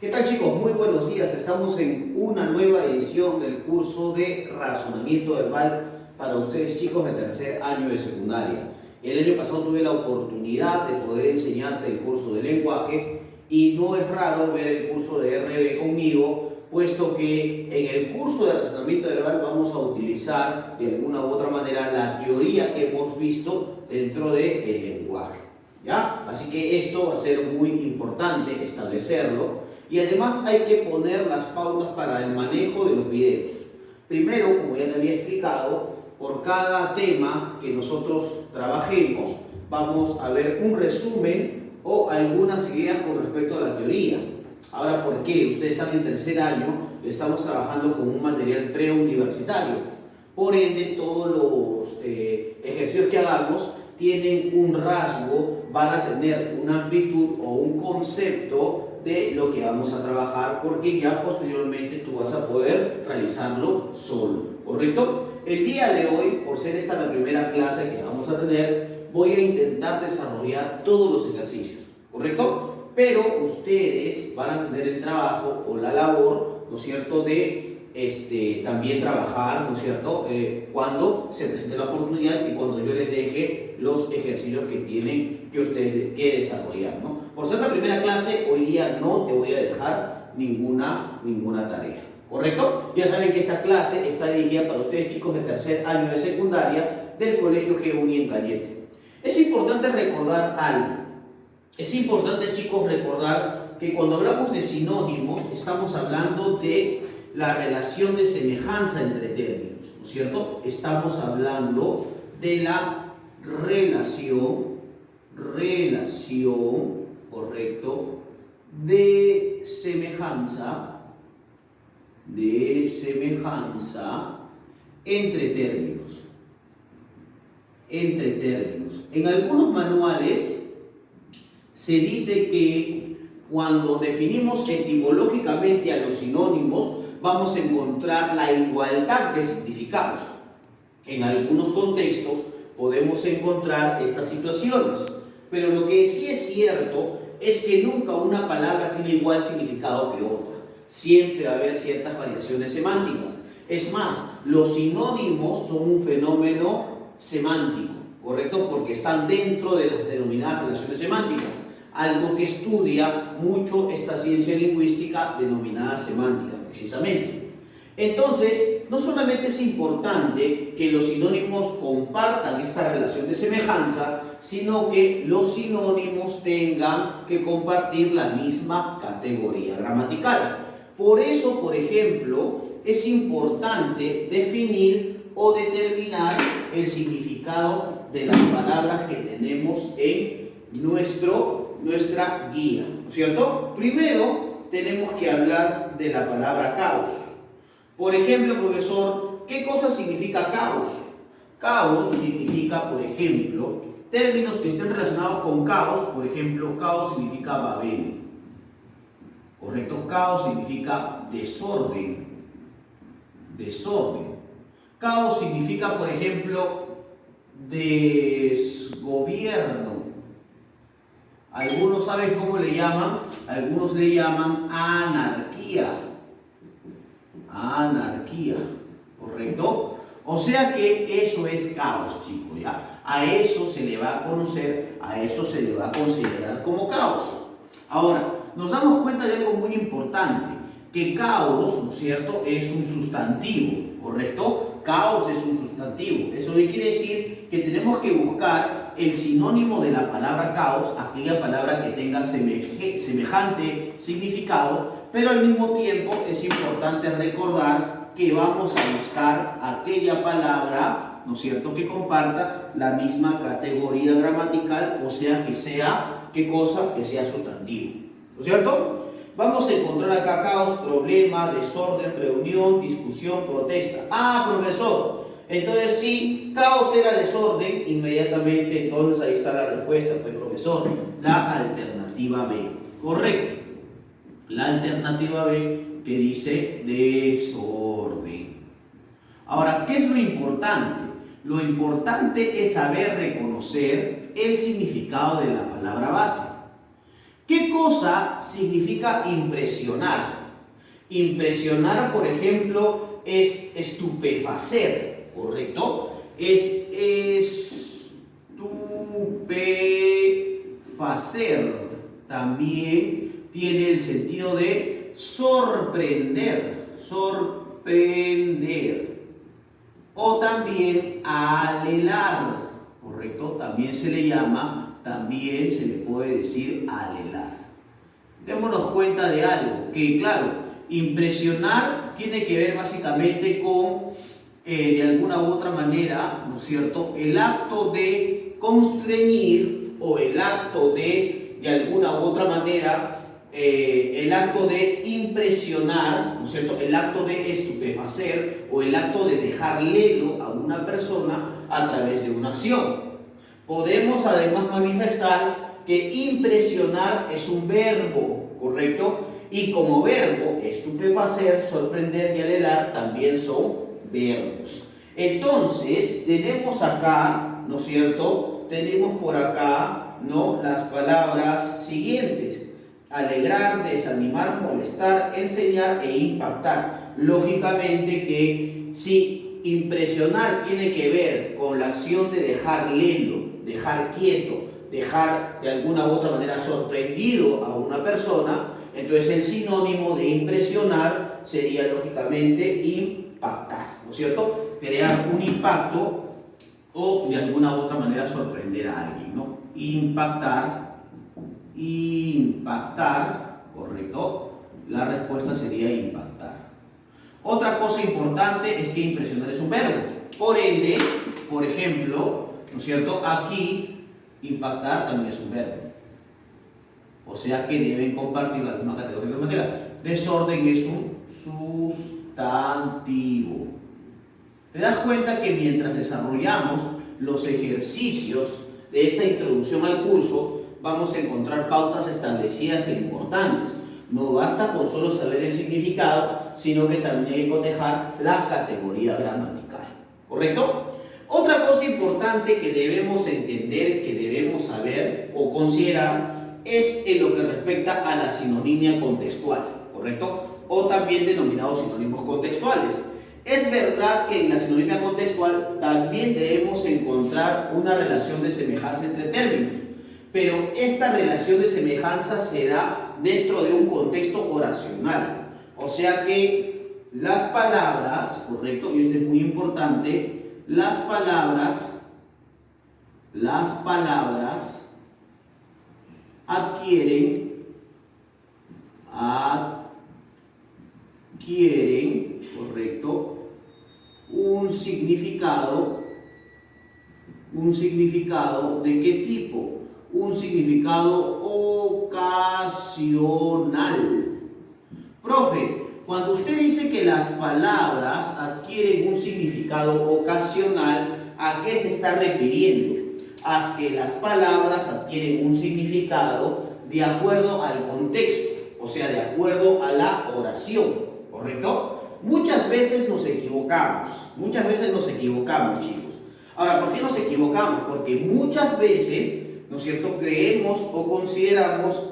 ¿Qué tal, chicos? Muy buenos días. Estamos en una nueva edición del curso de razonamiento verbal para ustedes, chicos de tercer año de secundaria. El año pasado tuve la oportunidad de poder enseñarte el curso de lenguaje y no es raro ver el curso de RB conmigo, puesto que en el curso de razonamiento verbal vamos a utilizar de alguna u otra manera la teoría que hemos visto dentro del lenguaje. ¿Ya? Así que esto va a ser muy importante establecerlo. Y además hay que poner las pautas para el manejo de los videos. Primero, como ya te había explicado, por cada tema que nosotros trabajemos, vamos a ver un resumen o algunas ideas con respecto a la teoría. Ahora, ¿por qué? Ustedes están en tercer año, estamos trabajando con un material preuniversitario. Por ende, todos los ejercicios que hagamos tienen un rasgo, van a tener una amplitud o un concepto de lo que vamos a trabajar, porque ya posteriormente tú vas a poder realizarlo solo, ¿correcto? El día de hoy, por ser esta la primera clase que vamos a tener, voy a intentar desarrollar todos los ejercicios, ¿correcto? Pero ustedes van a tener el trabajo o la labor, ¿no es cierto?, de también trabajar, ¿no es cierto?, cuando se presente la oportunidad y cuando yo les deje los ejercicios que tienen que ustedes que desarrollar, ¿no? Por ser la primera clase, hoy día no te voy a dejar ninguna tarea, ¿correcto? Ya saben que esta clase está dirigida para ustedes, chicos de tercer año de secundaria del Colegio G.Uni en Cañete. Es importante recordar algo. Es importante, chicos, recordar que cuando hablamos de sinónimos estamos hablando de la relación de semejanza entre términos, ¿no es cierto? Estamos hablando de la relación, correcto, de semejanza entre términos. En algunos manuales se dice que cuando definimos etimológicamente a los sinónimos, vamos a encontrar la igualdad de significados. En algunos contextos podemos encontrar estas situaciones, pero lo que sí es cierto es que nunca una palabra tiene igual significado que otra. Siempre va a haber ciertas variaciones semánticas. Es más, los sinónimos son un fenómeno semántico, ¿correcto? Porque están dentro de las denominadas relaciones semánticas. Algo que estudia mucho esta ciencia lingüística denominada semántica, precisamente. Entonces, no solamente es importante que los sinónimos compartan esta relación de semejanza, sino que los sinónimos tengan que compartir la misma categoría gramatical. Por eso, por ejemplo, es importante definir o determinar el significado de las palabras que tenemos en nuestra guía, ¿no es cierto? Primero tenemos que hablar de la palabra caos. Por ejemplo, profesor, ¿qué cosa significa caos? Caos significa, por ejemplo, términos que estén relacionados con caos. Por ejemplo, caos significa Babel, ¿correcto? Caos significa desorden. Caos significa, por ejemplo, desgobierno. Algunos saben cómo le llaman, algunos le llaman anarquía, ¿correcto? O sea que eso es caos, chicos, ¿ya? A eso se le va a conocer, a eso se le va a considerar como caos. Ahora, nos damos cuenta de algo muy importante, que caos, ¿no es cierto?, es un sustantivo, ¿correcto? Caos es un sustantivo. Eso quiere decir que tenemos que buscar el sinónimo de la palabra caos, aquella palabra que tenga semejante significado, pero al mismo tiempo es importante recordar que vamos a buscar aquella palabra, ¿no es cierto?, que comparta la misma categoría gramatical, o sea, que sea, ¿qué cosa? Que sea sustantivo, ¿no es cierto? Vamos a encontrar acá caos, problema, desorden, reunión, discusión, protesta. Ah, profesor, entonces si caos era desorden, inmediatamente entonces ahí está la respuesta, pues profesor, la alternativa B, correcto. La alternativa B que dice desorden. Ahora, ¿qué es lo importante? Lo importante es saber reconocer el significado de la palabra base. ¿Qué cosa significa impresionar? Impresionar, por ejemplo, es estupefacer, ¿correcto? Es estupefacer. También tiene el sentido de sorprender, sorprender. O también alelar, ¿correcto? También se le llama, también se le puede decir alelar. Démonos cuenta de algo, que claro, impresionar tiene que ver básicamente con, de alguna u otra manera, ¿no es cierto?, el acto de constreñir o el acto de alguna u otra manera, el acto de impresionar, ¿no es cierto?, el acto de estupefacer o el acto de dejar lelo a una persona a través de una acción. Podemos además manifestar que impresionar es un verbo, ¿correcto? Y como verbo, estupefacer, sorprender y alelar también son verbos. Entonces, tenemos acá, ¿no es cierto?, tenemos por acá, ¿no?, las palabras siguientes: alegrar, desanimar, molestar, enseñar e impactar. Lógicamente que si impresionar tiene que ver con la acción de dejar lelo, dejar quieto, dejar de alguna u otra manera sorprendido a una persona, entonces el sinónimo de impresionar sería lógicamente impactar, ¿no es cierto? Crear un impacto o de alguna u otra manera sorprender a alguien, ¿no? Impactar, ¿correcto? La respuesta sería impactar. Otra cosa importante es que impresionar es un verbo. Por ende, por ejemplo, ¿no es cierto?, aquí impactar también es un verbo. O sea que deben compartir la misma categoría gramatical. Desorden es un sustantivo. ¿Te das cuenta que mientras desarrollamos los ejercicios de esta introducción al curso, vamos a encontrar pautas establecidas e importantes? No basta con solo saber el significado, sino que también hay que cotejar la categoría gramatical, ¿correcto? Otra cosa importante que debemos entender, que debemos saber o considerar, es en lo que respecta a la sinonimia contextual, ¿correcto? O también denominados sinónimos contextuales. Es verdad que en la sinonimia contextual también debemos encontrar una relación de semejanza entre términos, pero esta relación de semejanza se da dentro de un contexto oracional. O sea que las palabras, ¿correcto? Y esto es muy importante, las palabras adquieren, ¿correcto?, un significado. ¿De qué tipo? Un significado ocasional. Profe, cuando usted dice que las palabras adquieren un significado ocasional, ¿a qué se está refiriendo? A que las palabras adquieren un significado de acuerdo al contexto, o sea, de acuerdo a la oración, ¿correcto? Muchas veces nos equivocamos, chicos. Ahora, ¿por qué nos equivocamos? Porque muchas veces, ¿no es cierto?, creemos o consideramos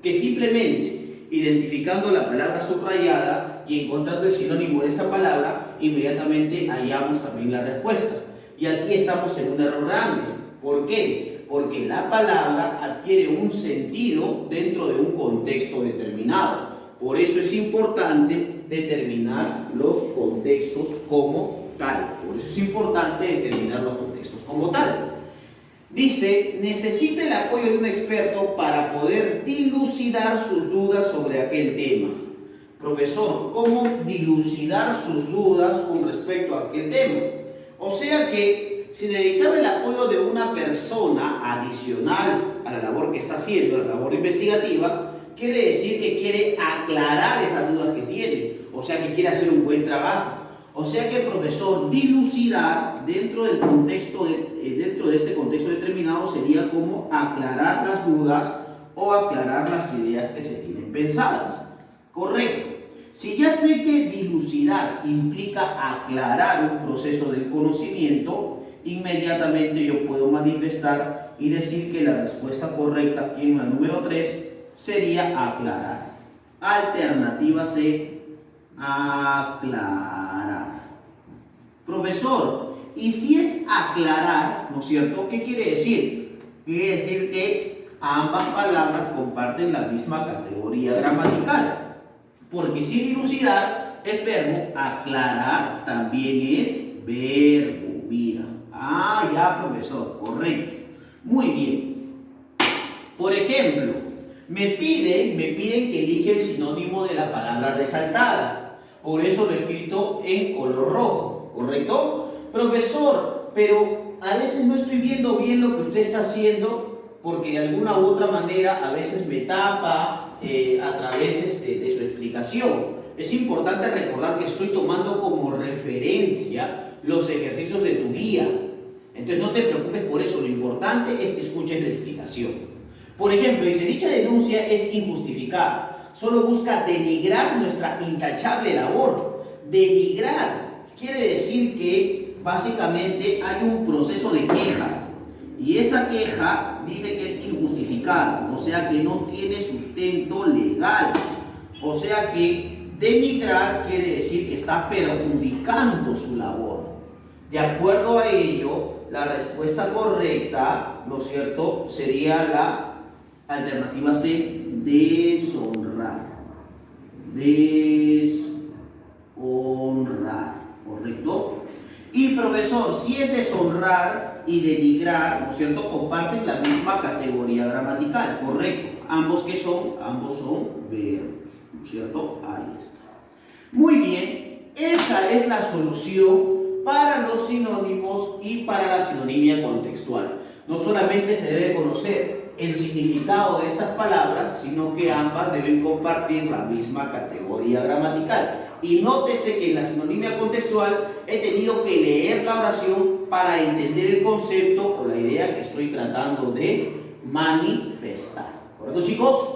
que simplemente identificando la palabra subrayada y encontrando el sinónimo de esa palabra, inmediatamente hallamos también la respuesta. Y aquí estamos en un error grande. ¿Por qué? Porque la palabra adquiere un sentido dentro de un contexto determinado. Por eso es importante determinar los contextos como tal. Dice, necesita el apoyo de un experto para poder dilucidar sus dudas sobre aquel tema. Profesor, ¿cómo dilucidar sus dudas con respecto a aquel tema? O sea que si necesitaba el apoyo de una persona adicional a la labor que está haciendo, la labor investigativa, quiere decir que quiere aclarar esas dudas que tiene, o sea que quiere hacer un buen trabajo. O sea que el profesor dilucidar dentro de este contexto determinado sería como aclarar las dudas o aclarar las ideas que se tienen pensadas. Correcto. Si ya sé que dilucidar implica aclarar un proceso del conocimiento, inmediatamente yo puedo manifestar y decir que la respuesta correcta aquí en la número 3 sería aclarar. Alternativa C, aclarar. Profesor, y si es aclarar, ¿no es cierto? ¿Qué quiere decir? Quiere decir que ambas palabras comparten la misma categoría gramatical. Porque si dilucidar es verbo, aclarar también es verbo. Mira. Ah, ya, profesor, correcto. Muy bien. Por ejemplo, me piden que elija el sinónimo de la palabra resaltada. Por eso lo he escrito en color rojo, ¿correcto? Profesor, pero a veces no estoy viendo bien lo que usted está haciendo porque de alguna u otra manera a veces me tapa a través de su explicación. Es importante recordar que estoy tomando como referencia los ejercicios de tu guía. Entonces no te preocupes por eso, lo importante es que escuches la explicación. Por ejemplo, dice, dicha denuncia es injustificada, solo busca denigrar nuestra intachable labor. Denigrar quiere decir que básicamente hay un proceso de queja y esa queja dice que es injustificada, o sea que no tiene sustento legal, o sea que denigrar quiere decir que está perjudicando su labor. De acuerdo a ello, la respuesta correcta, ¿no es cierto?, sería la alternativa C, deshonrar. Deshonrar, ¿correcto? Y profesor, si es deshonrar y denigrar, ¿no es cierto?, comparten la misma categoría gramatical, ¿correcto? Ambos que son, ambos son verbos, ¿no es cierto? Ahí está. Muy bien, esa es la solución para los sinónimos y para la sinonimia contextual. No solamente se debe conocer el significado de estas palabras, sino que ambas deben compartir la misma categoría gramatical. Y nótese que en la sinonimia contextual he tenido que leer la oración para entender el concepto o la idea que estoy tratando de manifestar. ¿Correcto, chicos?